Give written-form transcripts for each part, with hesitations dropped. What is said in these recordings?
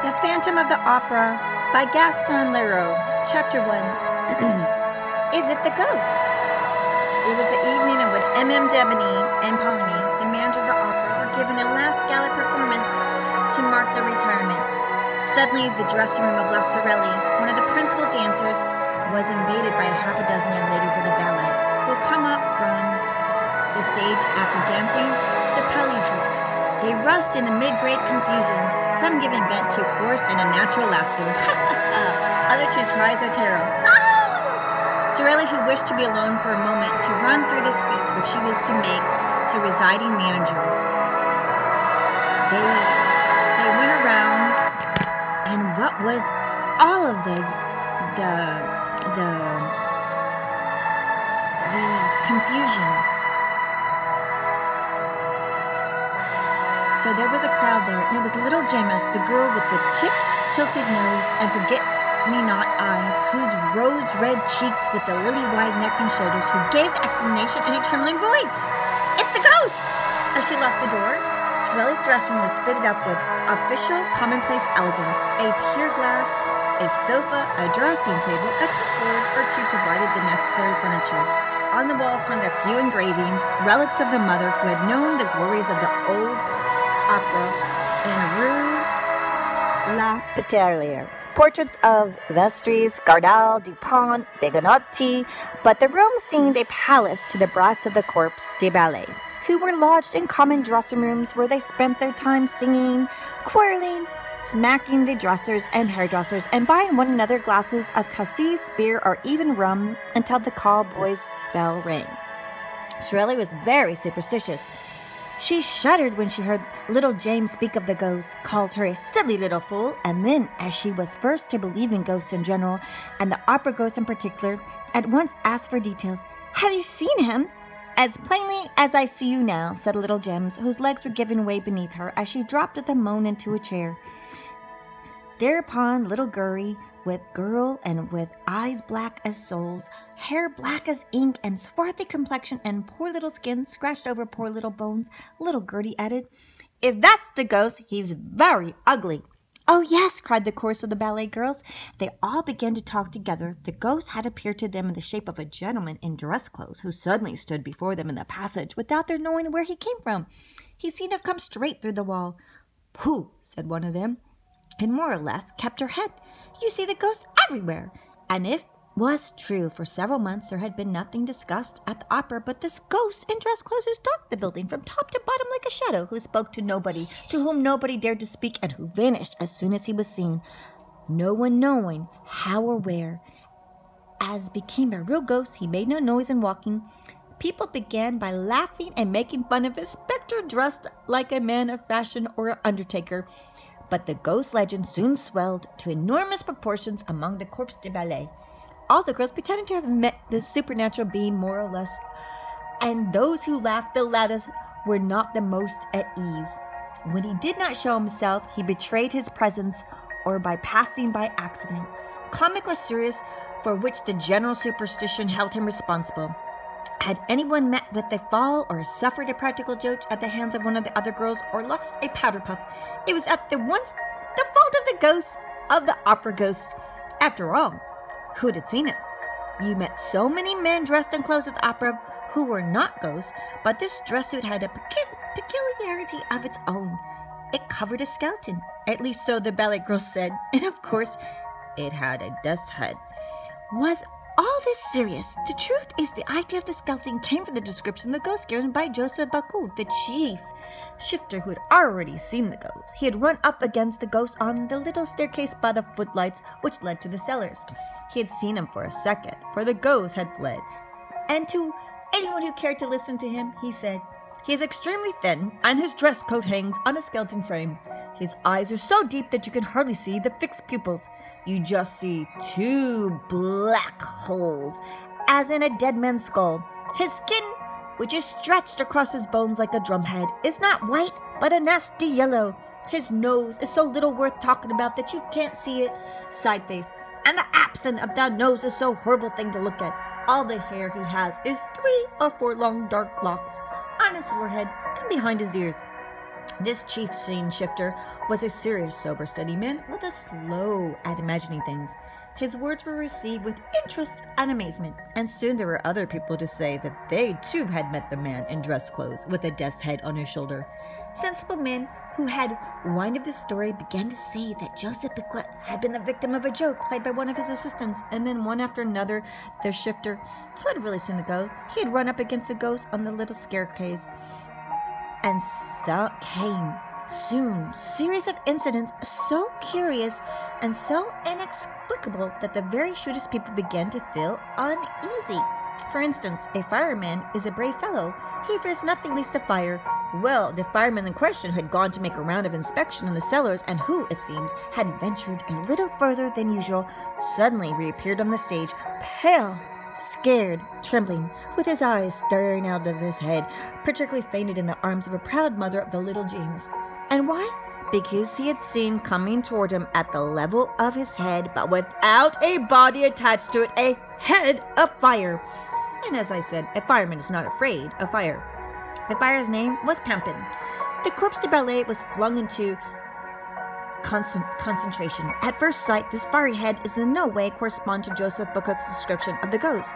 The Phantom of the Opera by Gaston Leroux. Chapter 1. Is it the ghost? It was the evening in which M.M. Debony and Poligny, the managers of the opera, were given a last gala performance to mark their retirement. Suddenly, the dressing room of La Sorelli, one of the principal dancers, was invaded by half a dozen young ladies of the ballet, who had come up from the stage after dancing the Pellegrini. They rushed in amid great confusion, some giving vent to forced and unnatural laughter, others to cries of terror. Sorelli, who wished to be alone for a moment to run through the speech which she was to make to residing managers. They went around, and what was all of the confusion? So there was a crowd there, and it was little Gemma, the girl with the tilted nose and forget-me-not eyes, whose rose-red cheeks with the lily-white neck and shoulders, who gave the explanation in a trembling voice. "It's the ghost!" As she left the door, Sorelli's dressing room was fitted up with official, commonplace elegance. A pier glass, a sofa, a dressing table, a cupboard or two provided the necessary furniture. On the walls hung a few engravings, relics of the mother who had known the glories of the old opera in Rue La Peterlier. Portraits of Vestris, Gardel, Dupont, Begonotti, but the room seemed a palace to the brats of the Corps de Ballet, who were lodged in common dressing rooms where they spent their time singing, quarreling, smacking the dressers and hairdressers, and buying one another glasses of cassis, beer, or even rum until the call boy's bell rang. Sorelli was very superstitious. She shuddered when she heard little James speak of the ghost, called her a silly little fool, and then, as she was first to believe in ghosts in general, and the opera ghost in particular, at once asked for details. "Have you seen him?" "As plainly as I see you now," said little James, whose legs were giving way beneath her as she dropped with a moan into a chair. Thereupon little Gurry, with eyes black as souls, hair black as ink, and swarthy complexion, and poor little skin scratched over poor little bones, little Gertie added, "If that's the ghost, he's very ugly." "Oh, yes," cried the chorus of the ballet girls. They all began to talk together. The ghost had appeared to them in the shape of a gentleman in dress clothes, who suddenly stood before them in the passage without their knowing where he came from. He seemed to have come straight through the wall. "Pooh," said one of them, and more or less kept her head. "You see the ghost everywhere." And it was true. For several months there had been nothing discussed at the opera but this ghost in dress clothes who stalked the building from top to bottom like a shadow, who spoke to nobody, to whom nobody dared to speak, and who vanished as soon as he was seen, no one knowing how or where. As became a real ghost, he made no noise in walking. People began by laughing and making fun of his spectre dressed like a man of fashion or an undertaker. But the ghost legend soon swelled to enormous proportions among the Corps de Ballet. All the girls pretended to have met this supernatural being more or less, and those who laughed the loudest were not the most at ease. When he did not show himself, he betrayed his presence, or by passing by accident, comic or serious, for which the general superstition held him responsible. Had anyone met with a fall, or suffered a practical joke at the hands of one of the other girls, or lost a powder puff, it was at the fault of the ghost of the opera ghost. After all, who had seen it? You met so many men dressed in clothes at the opera who were not ghosts, but this dress suit had a peculiarity of its own. It covered a skeleton, at least so the ballet girls said, and of course it had a dust head. Was all this serious? The truth is, the idea of the skeleton came from the description of the ghost given by Joseph Bacot, the chief shifter, who had already seen the ghost. He had run up against the ghost on the little staircase by the footlights which led to the cellars. He had seen him for a second, for the ghost had fled. And to anyone who cared to listen to him, he said, "He is extremely thin, and his dress coat hangs on a skeleton frame. His eyes are so deep that you can hardly see the fixed pupils. You just see two black holes, as in a dead man's skull. His skin, which is stretched across his bones like a drumhead, is not white, but a nasty yellow. His nose is so little worth talking about that you can't see it sideface, and the absence of that nose is so horrible thing to look at. All the hair he has is 3 or 4 long dark locks on his forehead and behind his ears." This chief scene shifter was a serious, sober, steady man with a slow at imagining things. His words were received with interest and amazement, and soon there were other people to say that they too had met the man in dress clothes with a death's head on his shoulder. Sensible men who had wind of the story began to say that Joseph Piquet had been the victim of a joke played by one of his assistants, and then one after another, the shifter, who had really seen the ghost, he had run up against the ghost on the little staircase. And so came soon series of incidents so curious and so inexplicable that the very shrewdest people began to feel uneasy. For instance, a fireman is a brave fellow. He fears nothing least a fire. Well, the fireman in question had gone to make a round of inspection in the cellars, and who, it seems, had ventured a little further than usual, suddenly reappeared on the stage, pale, scared, trembling, with his eyes staring out of his head, particularly fainted in the arms of a proud mother of the little James. And why? Because he had seen coming toward him at the level of his head, but without a body attached to it, a head of fire. And as I said, a fireman is not afraid of fire. The fire's name was Pampin. The corpse de ballet was flung into concentration. At first sight, this fiery head is in no way correspond to Joseph Bucket's description of the ghost.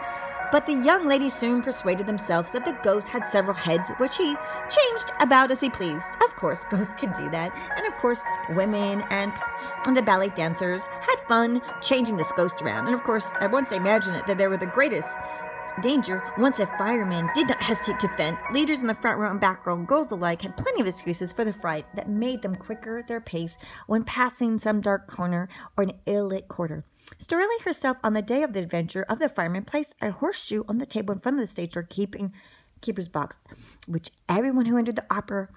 But the young ladies soon persuaded themselves that the ghost had several heads, which he changed about as he pleased. Of course, ghosts can do that. And of course, women and the ballet dancers had fun changing this ghost around. And of course, I once imagined that they were the greatest danger. Once a fireman did not hesitate to fend. Leaders in the front row and back row, girls alike, had plenty of excuses for the fright that made them quicker their pace when passing some dark corner or an ill-lit quarter. Storelli herself, on the day of the adventure of the fireman, placed a horseshoe on the table in front of the stage door keeper's box, which everyone who entered the opera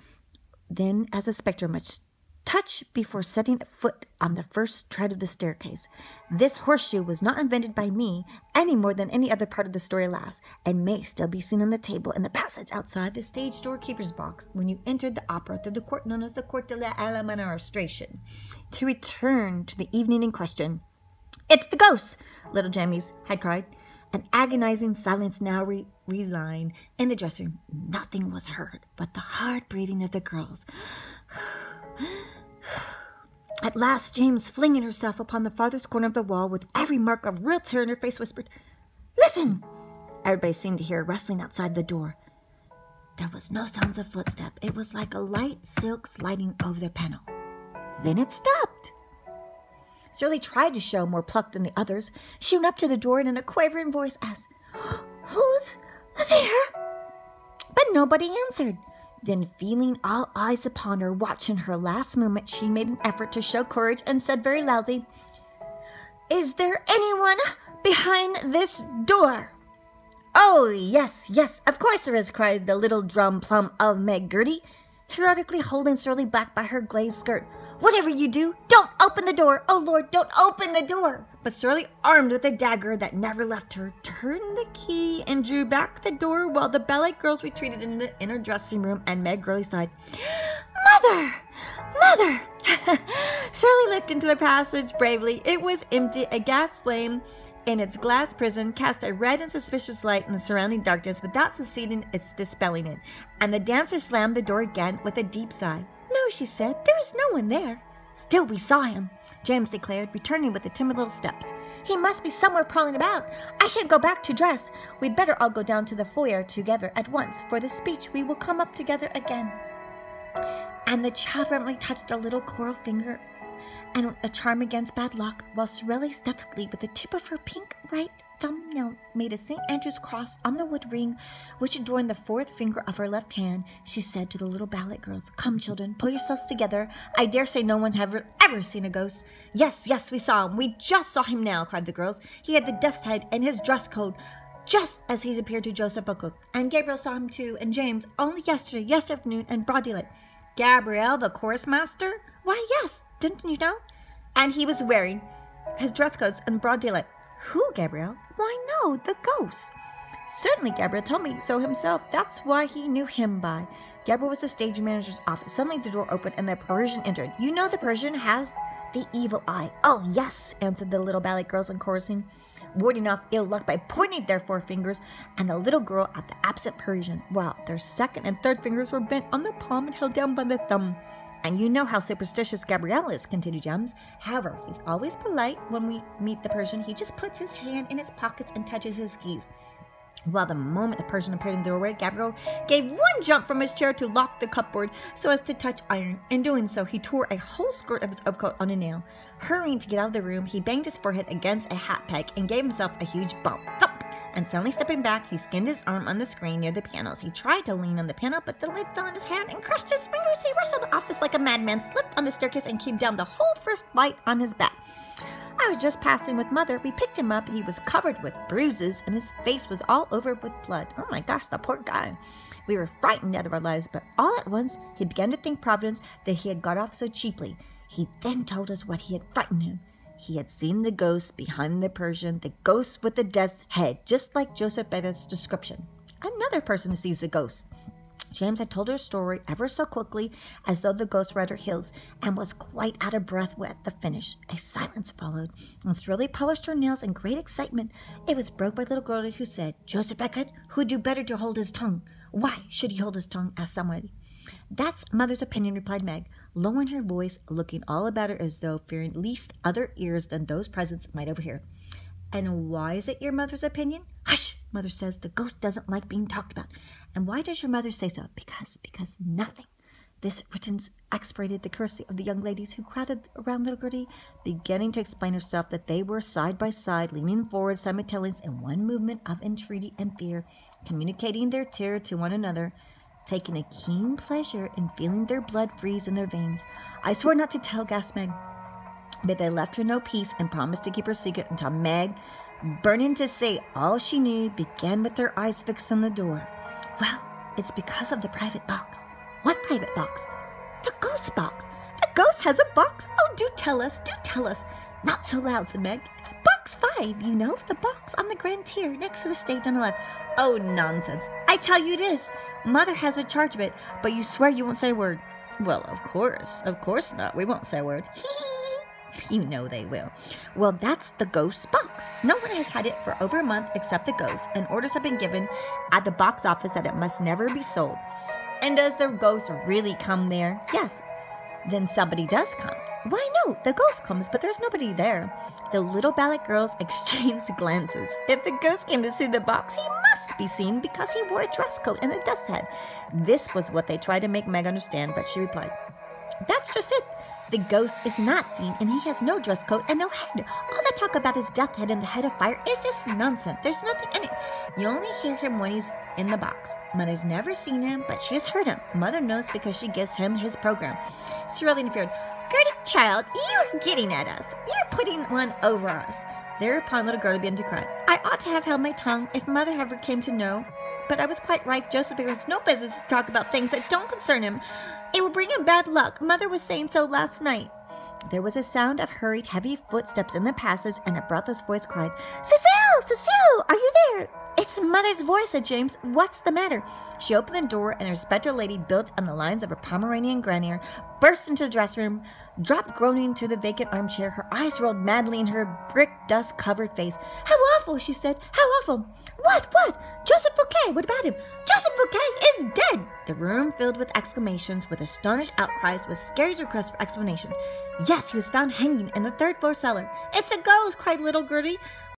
then as a spectre must touch before setting foot on the first tread of the staircase. This horseshoe was not invented by me any more than any other part of the story lasts, and may still be seen on the table in the passage outside the stage doorkeeper's box when you entered the opera through the court known as the Court de l'Administration. To return to the evening in question. "It's the ghost!" little Jammies had cried. An agonizing silence now reigned in the dressing room. Nothing was heard but the hard breathing of the girls. At last, James, flinging herself upon the farthest corner of the wall with every mark of real terror in her face, whispered, "Listen!" Everybody seemed to hear a rustling outside the door. There was no sounds of footstep. It was like a light silk sliding over the panel. Then it stopped. Shirley tried to show more pluck than the others. She went up to the door and in a quavering voice asked, "Who's there?" But nobody answered. Then, feeling all eyes upon her, watching her last moment, she made an effort to show courage and said very loudly, "Is there anyone behind this door?" "Oh, yes, yes, of course there is," cried the little drum plum of Meg Gertie, heroically holding Shirley back by her glazed skirt. "Whatever you do, don't open the door! Oh, Lord, don't open the door!" But Shirley, armed with a dagger that never left her, turned the key and drew back the door while the ballet girls retreated into the inner dressing room, and Meg Gertie sighed, "Mother! Mother!" Shirley looked into the passage bravely. It was empty. A gas flame in its glass prison cast a red and suspicious light in the surrounding darkness without succeeding in dispelling it, and the dancer slammed the door again with a deep sigh. "No," she said, "there is no one there." "Still, we saw him," James declared, returning with the timid little steps. "He must be somewhere prowling about. I should go back to dress. We'd better all go down to the foyer together at once. For the speech, we will come up together again." And the child reverently touched a little coral finger and a charm against bad luck, while Sorelli stealthily, with the tip of her pink right thumbnail, made a St. Andrew's cross on the wood ring which adorned the fourth finger of her left hand. She said to the little ballet girls, "Come, children, pull yourselves together. I dare say no one has ever seen a ghost." "Yes, yes, we saw him. We just saw him now," cried the girls. "He had the death's head and his dress code, just as he's appeared to Joseph Buckle. And Gabriel saw him too, and James, only yesterday afternoon, in broad daylight." "Gabriel, the chorus master?" "Why, yes, didn't you know? And he was wearing his dress coats in broad daylight." "Who, Gabriel?" "Why, no, the ghost." "Certainly, Gabriel told me so himself. That's why he knew him by." Gabriel was the stage manager's office. Suddenly the door opened and the Parisian entered. You know the Parisian has the evil eye. Oh, yes, answered the little ballet girls in chorusing, warding off ill luck by pointing their forefingers and the little girl at the absent Parisian, while their second and third fingers were bent on the palm and held down by the thumb. And you know how superstitious Gabrielle is, continued Gems. However, he's always polite. When we meet the Persian, he just puts his hand in his pockets and touches his keys. Well, the moment the Persian appeared in the doorway, Gabriel gave one jump from his chair to lock the cupboard so as to touch iron. In doing so, he tore a whole skirt of his overcoat on a nail. Hurrying to get out of the room, he banged his forehead against a hat peg and gave himself a huge bump. Thump! And suddenly stepping back, he skinned his arm on the screen near the pianos. He tried to lean on the piano, but the lid fell in his hand and crushed his fingers. He rushed out of the office like a madman, slipped on the staircase, and came down the whole first flight on his back. I was just passing with Mother. We picked him up. He was covered with bruises, and his face was all over with blood. Oh my gosh, the poor guy. We were frightened out of our lives, but all at once he began to thank Providence that he had got off so cheaply. He then told us what he had frightened him. He had seen the ghost behind the Persian, the ghost with the death's head, just like Joseph Beckett's description. Another person sees the ghost. James had told her story ever so quickly, as though the ghost were at her heels, and was quite out of breath at the finish. A silence followed. Miss Shirley polished her nails in great excitement. It was broke by little Gertie, who said, "Joseph Beckett, who'd do better to hold his tongue?" "Why should he hold his tongue?" asked somebody. "That's Mother's opinion," replied Meg, lowering her voice, looking all about her as though fearing lest other ears than those present might overhear. "And why is it your mother's opinion?" "Hush! Mother says the ghost doesn't like being talked about." "And why does your mother say so?" Because nothing." This written exasperated the courtesy of the young ladies who crowded around little Gertie, beginning to explain herself that they were side by side, leaning forward simultaneously in one movement of entreaty and fear, communicating their terror to one another, taking a keen pleasure in feeling their blood freeze in their veins. "I swore not to tell," gasped Meg. But they left her no peace and promised to keep her secret until Meg, burning to say all she knew, began with her eyes fixed on the door. "Well, it's because of the private box." "What private box?" "The ghost box." "The ghost has a box? Oh, do tell us, do tell us." "Not so loud," said Meg. "It's box 5, you know, the box on the grand tier next to the stage on the left." "Oh, nonsense." "I tell you it is. Mother has a charge of it, but you swear you won't say a word." "Well, of course not. We won't say a word." "You know they will." "Well, that's the ghost box. No one has had it for over a month except the ghost, and orders have been given at the box office that it must never be sold." "And does the ghost really come there?" "Yes." "Then somebody does come." "Why, no, the ghost comes, but there's nobody there." The little ballet girls exchanged glances. If the ghost came to see the box, he must be seen because he wore a dress coat and a death's head. This was what they tried to make Meg understand, but she replied, "That's just it. The ghost is not seen, and he has no dress coat and no head. All that talk about his death head and the head of fire is just nonsense. There's nothing in it. You only hear him when he's in the box. Mother's never seen him, but she has heard him. Mother knows because she gives him his program." Shirley interfered. "Gertie, child, you're getting at us. You're putting one over us." Thereupon little Gertie began to cry. "I ought to have held my tongue if Mother ever came to know. But I was quite right. Joseph has no business to talk about things that don't concern him. It will bring him bad luck. Mother was saying so last night." There was a sound of hurried, heavy footsteps in the passage, and a breathless voice cried, "Cecile! Cecile! Are you there?" "It's Mother's voice," said James. "What's the matter?" She opened the door, and a spectral lady built on the lines of a Pomeranian grandeur burst into the dressing room, dropped groaning to the vacant armchair. Her eyes rolled madly in her brick dust-covered face. "How awful!" she said. "How awful!" What? "Joseph Fouquet! What about him?" "Joseph Fouquet is dead!" The room filled with exclamations, with astonished outcries, with scary requests for explanations. "Yes, he was found hanging in the third-floor cellar." "It's a ghost!" cried little Gertie.